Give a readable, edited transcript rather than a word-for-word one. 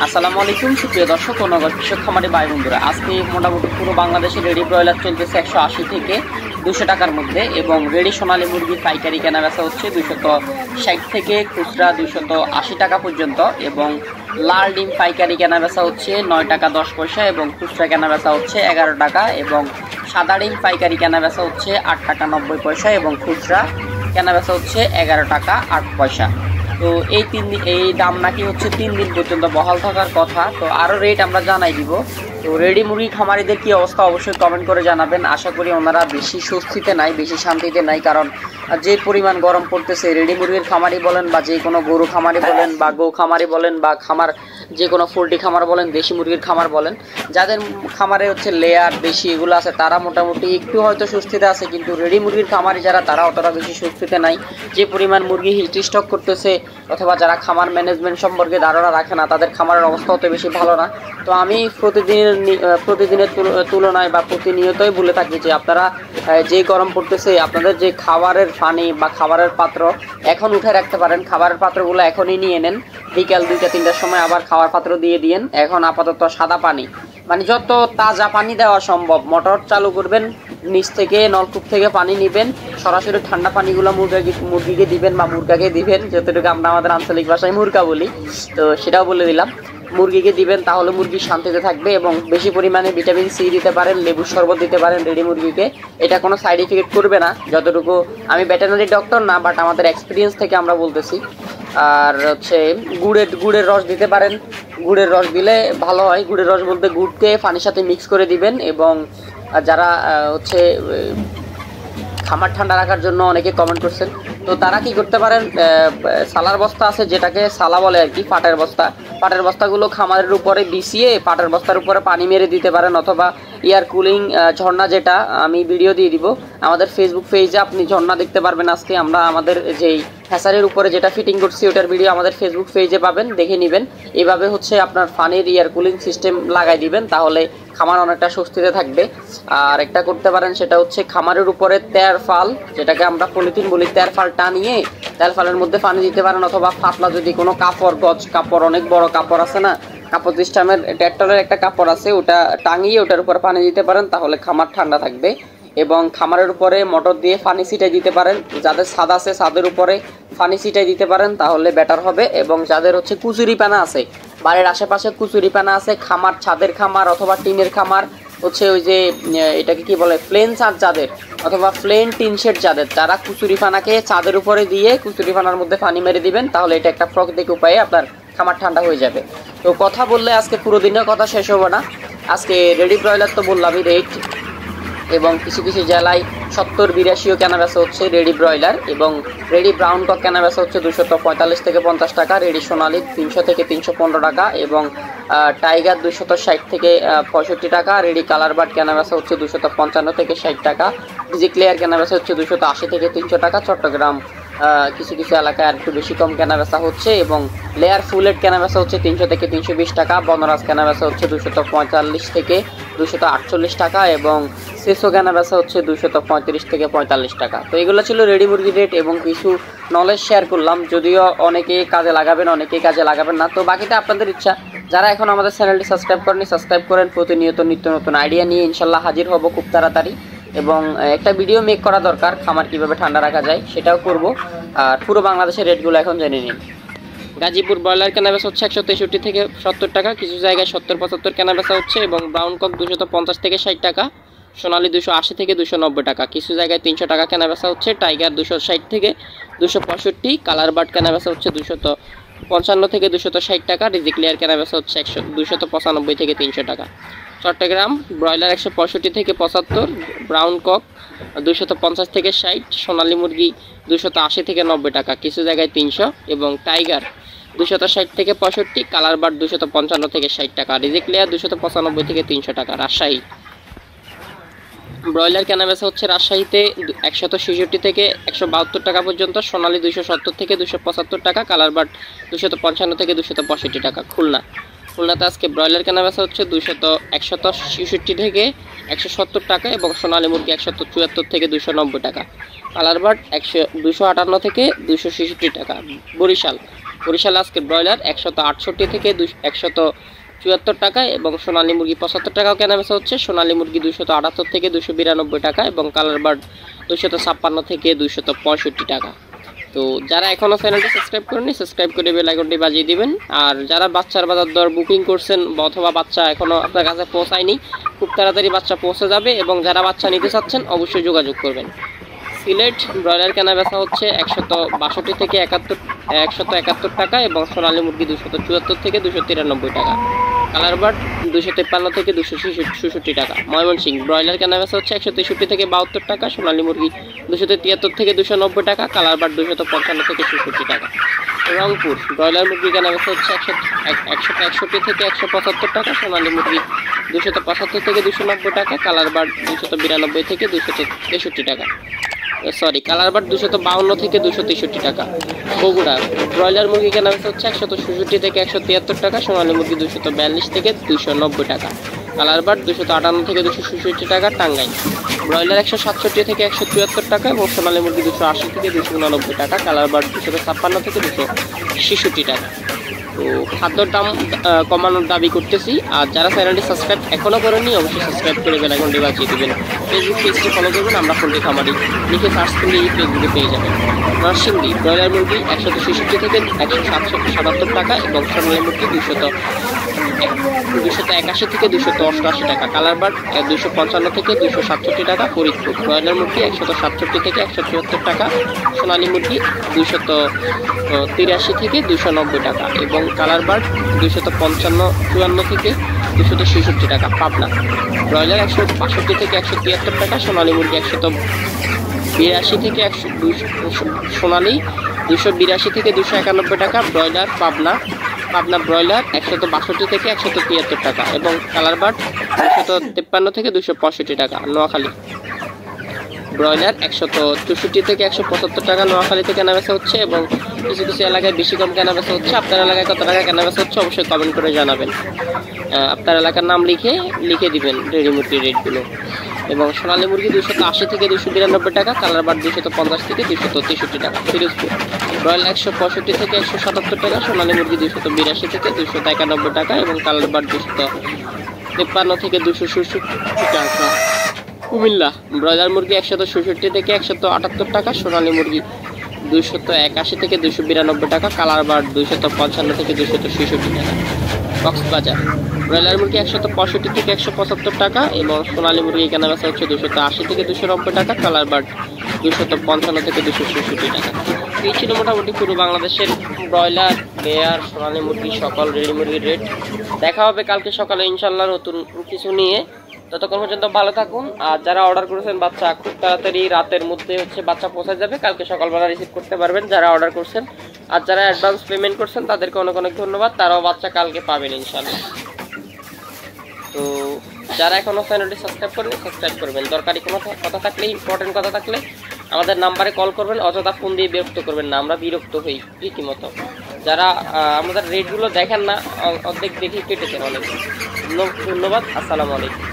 আসসালামু আলাইকুম সুপ্রিয় দর্শক ও নগর কৃষক খামারি ভাই বন্ধুরা, আজকে মোটামুটি পুরো বাংলাদেশে রেডি ব্রয়লার চলতেছে 180 থেকে 200 টাকার মধ্যে এবং রেডি সোনালী মুরগি পাইকারি কেনা বেচা হচ্ছে 260 থেকে খুচরা 280 টাকা পর্যন্ত এবং লাল ডিম পাইকারি কেনা বেচা হচ্ছে 9 টাকা 10 পয়সা এবং খুচরা কেনা বেচা হচ্ছে 11 টাকা এবং সাদা ডিম পাইকারি কেনা বেচা হচ্ছে 8 টাকা 90 পয়সা এবং খুচরা কেনা বেচা হচ্ছে 11 টাকা 8 পয়সা। তো এই দাম নাকি হচ্ছে 3 দিন পর্যন্ত বহাল থাকার কথা। তো আরও রেট আমরা জানাই দিব। তো রেডি মুরগি খামারিদের কী অবস্থা অবশ্যই কমেন্ট করে জানাবেন। আশা করি ওনারা বেশি স্বস্তিতে নাই, বেশি শান্তিতে নাই, কারণ যে পরিমাণ গরম পড়তেছে রেডি মুরগির খামারি বলেন বা যে কোনো গরু খামারি বলেন বা গো খামারি বলেন বা খামার যে কোনো পোলট্রি খামার বলেন, দেশি মুরগির খামার বলেন, যাদের খামারে হচ্ছে লেয়ার বেশি এগুলো আছে তারা মোটামুটি একটু হয়তো স্বস্তিতে আছে, কিন্তু রেডি মুরগির খামারি যারা তারা অতটা বেশি স্বস্তিতে নাই। যে পরিমাণ মুরগি হিট স্টক করতেছে অথবা যারা খামার ম্যানেজমেন্ট সম্পর্কে ধারণা রাখে না তাদের খামারের অবস্থা অত বেশি ভালো না। তো আমি প্রতিদিনের তুলনায় বা প্রতিনিয়তই বলে থাকি যে আপনারা যে গরম পড়তেছে আপনাদের যে খাবারের পানি বা খাবারের পাত্র এখন উঠে রাখতে পারেন, খাবারের পাত্রগুলো এখনই নিয়ে নেন, বিকাল 2টা-3টার সময় আবার খাওয়ার পাত্র দিয়ে দিন। এখন আপাতত সাদা পানি মানে যত তাজা পানি দেওয়া সম্ভব মোটর চালু করবেন, নিচ থেকে নলকূপ থেকে পানি নেবেন, সরাসরি ঠান্ডা পানিগুলো মুরগিকে দিবেন বা মুরগাকে দিবেন, যতটুকু আমরা আমাদের আঞ্চলিক ভাষায় মুরগা বলি, তো সেটাও বলে দিলাম। মুরগিকে দিবেন তাহলে মুরগি শান্তিতে থাকবে এবং বেশি পরিমাণে ভিটামিন সি দিতে পারেন, লেবুর শরবত দিতে পারেন রেডি মুরগিকে। এটা কোনো সাইড ইফেক্ট করবে না, যতটুকু আমি ভেটেরিনারি ডক্টর না, বাট আমাদের এক্সপিরিয়েন্স থেকে আমরা বলতেছি। আর হচ্ছে গুড়ের রস দিতে পারেন, গুড়ের রস দিলে ভালো হয়। গুড়ের রস বলতে গুড়কে পানির সাথে মিক্স করে দিবেন এবং যারা হচ্ছে খামার ঠান্ডা রাখার জন্য অনেকে কমেন্ট করছেন, তো তারা কি করতে পারেন, সালার বস্তা আছে যেটাকে সালা বলে আর কি, পাটের বস্তাগুলো খামারের উপরে বিছিয়ে পাটের বস্তার উপরে পানি মেরে দিতে পারেন, অথবা এয়ার কুলিং ঝর্ণা, যেটা আমি ভিডিও দিয়ে দিব আমাদের ফেসবুক পেজে, আপনি ঝর্ণা দেখতে পারবেন। আজকে আমরা আমাদের যেই হ্যাসারের উপরে যেটা ফিটিং করছি ওটার ভিডিও আমাদের ফেসবুক পেজে পাবেন, দেখে নেবেন। এভাবে হচ্ছে আপনার ফানির এয়ার কুলিং সিস্টেম লাগাই দিবেন, তাহলে খামার অনেকটা স্বস্তিতে থাকবে। আর একটা করতে পারেন সেটা হচ্ছে খামারের উপরে তেরফাল, যেটাকে আমরা পলিথিন বলি, তেরফাল টানিয়ে তেরফালের মধ্যে পানি দিতে পারেন, অথবা পাতলা যদি কোনো কাপড়, গজ কাপড়, অনেক বড় কাপড় আছে না, কাপড় সিস্টেমের ডেটলের একটা কাপড় আছে, ওটা টাঙিয়ে ওটার উপরে পানি দিতে পারেন, তাহলে খামার ঠান্ডা থাকবে। এবং খামারের উপরে মোটর দিয়ে পানি ছিটাই দিতে পারেন, যাদের ছাদ আছে ছাদের উপরে পানি ছিটাই দিতে পারেন, তাহলে বেটার হবে। এবং যাদের হচ্ছে কুচুরি পানা আছে, বাড়ির আশেপাশে কুচুরি পানা আছে, খামার ছাদের খামার অথবা টিনের খামার হচ্ছে ওই যে এটাকে কি বলে প্লেন ছাদ যাদের অথবা প্লেন টিন শেড যাদের, তারা কুচুরি পানাকে ছাদের উপরে দিয়ে কুচুরি পানার মধ্যে পানি মেরে দিবেন, তাহলে এটা একটা প্রাকৃতিক উপায়ে আপনার খামার ঠান্ডা হয়ে যাবে। তো কথা বললে আজকে পুরো দিনের কথা শেষ হবে না। আজকে রেডি ব্রয়লার তো বললামই রেট, এবং কিছু কিছু জেলায় 70-82 কেনা বেচা হচ্ছে রেডি ব্রয়লার, এবং রেডি ব্রাউন কক কেনা বেচা হচ্ছে 245 থেকে 50 টাকা, রেডি সোনালি 300 থেকে 315 টাকা এবং টাইগার 260 থেকে 65 টাকা, রেডি কালার বার্ড কেনা বেচা হচ্ছে 255 থেকে 60 টাকা, ডিজি ক্লিয়ার কেনা বেচা হচ্ছে 280 থেকে 300 টাকা। চট্টগ্রাম কিছু কিছু এলাকায় আর একটু বেশি কম কেনা বেচা হচ্ছে, এবং লেয়ার ফুলেট কেনা বেচা হচ্ছে 300 থেকে 320 টাকা, বনরাজ কেনা বেচা হচ্ছে 245 থেকে 248 টাকা এবং সেসো কেনা বেচা হচ্ছে 235 থেকে 45 টাকা। তো এগুলো ছিল রেডি মুরগি রেট এবং কিছু নলেজ শেয়ার করলাম, যদিও অনেকে কাজে লাগাবেন অনেকেই কাজে লাগাবেন না, তো বাকিটা আপনাদের ইচ্ছা। যারা এখন আমাদের চ্যানেলটি সাবস্ক্রাইব করেনি সাবস্ক্রাইব করেন, প্রতিনিয়ত নিত্য নতুন আইডিয়া নিয়ে ইনশাল্লাহ হাজির হব খুব তাড়াতাড়ি। এবং একটা ভিডিও মেক করা দরকার খামার কীভাবে ঠান্ডা রাখা যায়, সেটাও করব। আর পুরো বাংলাদেশের রেটগুলো এখন জেনে নিন। গাজীপুর ব্রয়লার কেনা বেচা হচ্ছে 163 থেকে 70 টাকা, কিছু জায়গায় 70-75 কেনা বেচা হচ্ছে, এবং ব্রাউন কক 250 থেকে 60 টাকা, সোনালি 280 থেকে 290 টাকা, কিছু জায়গায় 300 টাকা কেনা বেচা হচ্ছে, টাইগার 260 থেকে 265, কালার বার্ড কেনা বেচা হচ্ছে 255 থেকে 260 টাকা, ডিজি ক্লিয়ার কেনা বেচা হচ্ছে 295 থেকে 300 টাকা। চট্টগ্রাম ব্রয়লার 165 থেকে 75, ব্রাউন কক 250 থেকে 60, সোনালী মুরগি 280 থেকে 90 টাকা, কিছু জায়গায় 300, এবং টাইগার 260 থেকে 65, কালার বার্ড 255 থেকে 60 টাকা, ডিজি ক্লিয়ার 295 থেকে 300 টাকা। রাজশাহী ব্রয়লার কেনা বেচা হচ্ছে রাজশাহীতে 166 থেকে 172 টাকা পর্যন্ত, সোনালী 270 থেকে 275 টাকা, কালার বার্ড 255 থেকে 265 টাকা। খুলনাতে আজকে ব্রয়লার কেনা বেচা হচ্ছে 167 থেকে 170 টাকা এবং সোনালী মুরগি 174 থেকে 290 টাকা, কালার বার্ড 258 থেকে 266 টাকা। বরিশাল বরিশাল আজকের ব্রয়লার 168 থেকে 174 টাকা এবং সোনালী মুরগি 75 টাকাও কেনা বেচা হচ্ছে। সোনালী মুরগি 278 থেকে 292 টাকা এবং কালার বার্ড 256 থেকে 265 টাকা। তো যারা এখনও চ্যানেলটি সাবস্ক্রাইব করেননি সাবস্ক্রাইব করে বেল আইকনটি বাজিয়ে দিবেন। আর যারা বাচ্চার বাজার দর বুকিং করছেন অথবা বাচ্চা এখনও আপনার কাছে পৌঁছায়নি, খুব তাড়াতাড়ি বাচ্চা পৌঁছে যাবে এবং যারা বাচ্চা নিতে চাচ্ছেন অবশ্যই যোগাযোগ করবেন। সিলেট ব্রয়লার কেনা বেচা হচ্ছে 162 থেকে 171 টাকা এবং সোনালী মুরগি 274 থেকে 293 টাকা, কালার বার্ড 253 থেকে 266 টাকা। ময়মনসিংহ ব্রয়লার কেনা বেচা হচ্ছে 163 থেকে 72 টাকা, সোনালী মুরগি 273 থেকে 290 টাকা, কালার বার্ড 255 থেকে 66 টাকা। রংপুর ব্রয়লার মুরগি কেনা বেচা হচ্ছে 161 থেকে 175 টাকা, সোনালী মুরগি 275 থেকে 290 টাকা, কালার বার্ড 292 থেকে 263 টাকা। কালার বার্ড 252 থেকে 263 টাকা। বগুড়া ব্রয়লার মুরগি কেনা বেচা হচ্ছে 166 থেকে 173 টাকা, সোনালী মুরগি 242 থেকে 290 টাকা, কালার বার্ড 258 থেকে 266 টাকা। টাঙ্গাইল ব্রয়লার 167 থেকে 174 টাকা এবং সোনালী মুরগি 280 থেকে 289 টাকা, কালার বার্ড 256 থেকে 266 টাকা। তো খাদ্যর দাম কমানোর দাবি করতেছি। আর যারা চ্যানেলটি সাবস্ক্রাইব এখনও করেননি অবশ্যই সাবস্ক্রাইব করে বেল আইকনটি বাজিয়ে দেবেন। ফেসবুক পেজটি ফলো করবেন, আমরা পোল্ট্রি খামারি লিখে সার্চ করলে এই পেজগুলো পেয়ে যাবেন। নরসিংদী ব্রয়লার মুরগি 166 থেকে 177 টাকা এবং সোনালী মুরগি 281 থেকে 288 টাকা, কালার বার্ড 255 থেকে 267 টাকা। ফরিদপুর ব্রয়লার মুরগি 167 থেকে 174 টাকা, সোনালী মুরগি 283 থেকে 290 টাকা এবং কালার বার্ড 254 থেকে 266 টাকা। পাবনা ব্রয়লার 162 থেকে 173 টাকা, সোনালী মুরগি 182 থেকে 282 থেকে 291 টাকা। ব্রয়লার পাবনা ব্রয়লার 162 থেকে 173 টাকা এবং কালার বার্ড 253 থেকে 265 টাকা। নোয়াখালী ব্রয়লার 164 থেকে 175 টাকা নোয়াখালীতে কেনা বেচা হচ্ছে এবং কিছু কিছু এলাকায় বেশি কম কেনা বেচা হচ্ছে। আপনার এলাকায় কত টাকা কেনা বেচা হচ্ছে অবশ্যই কমেন্ট করে জানাবেন। আপনার এলাকার নাম লিখে দিবেন রেডি মুরগির রেটগুলো। এবং সোনালী মুরগি 280 থেকে 292 টাকা, কালার বার্ড 250 থেকে 263 টাকা। ফিরোজপুর ব্রয়লার 165 থেকে 177 টাকা, সোনালী মুরগি 282 থেকে 291 টাকা এবং কালার বার্ড 253 থেকে 266 টাকা। কুমিল্লা ব্রয়লার মুরগি 166 থেকে 178 টাকা, সোনালী মুরগি 281 থেকে 292 টাকা, কালার বার্ড 255 থেকে 266 টাকা। কক্সবাজার ব্রয়লার মুরগি 165 থেকে 175 টাকা এবং সোনালী মুরগি কেনা বেচা হচ্ছে 280 থেকে 290 টাকা, কালার বার্ড 255 থেকে 266 টাকা। এই ছিল মোটামুটি পুরো বাংলাদেশের ব্রয়লার, লেয়ার, সোনালী মুরগি সকল রেডি মুরগির রেট। দেখা হবে কালকে সকালে ইনশাল্লাহ নতুন কিছু নিয়ে। ততক্ষণ পর্যন্ত ভালো থাকুন। আর যারা অর্ডার করেছেন বাচ্চা খুব তাড়াতাড়ি রাতের মধ্যে বাচ্চা পৌঁছে যাবে, কালকে সকালবেলা রিসিভ করতে পারবেন যারা অর্ডার করছেন। আর যারা অ্যাডভান্স পেমেন্ট করছেন তাদেরকে অনেক অনেক ধন্যবাদ, তারাও বাচ্চা কালকে পাবেন ইনশাল্লাহ। তো যারা এখনও চ্যানেলটি সাবস্ক্রাইব করেন সাবস্ক্রাইব করবেন। দরকারি কোনো কথা থাকলে, ইম্পর্টেন্ট কথা থাকলে আমাদের নাম্বারে কল করবেন, অযথা ফোন দিয়ে বিরক্ত করবেন না, আমরা বিরক্ত হই রীতিমতো। যারা আমাদের রেটগুলো দেখেন না অর্ধেক দেখে কেটেছেন অনেক। ধন্যবাদ, আসসালামু আলাইকুম।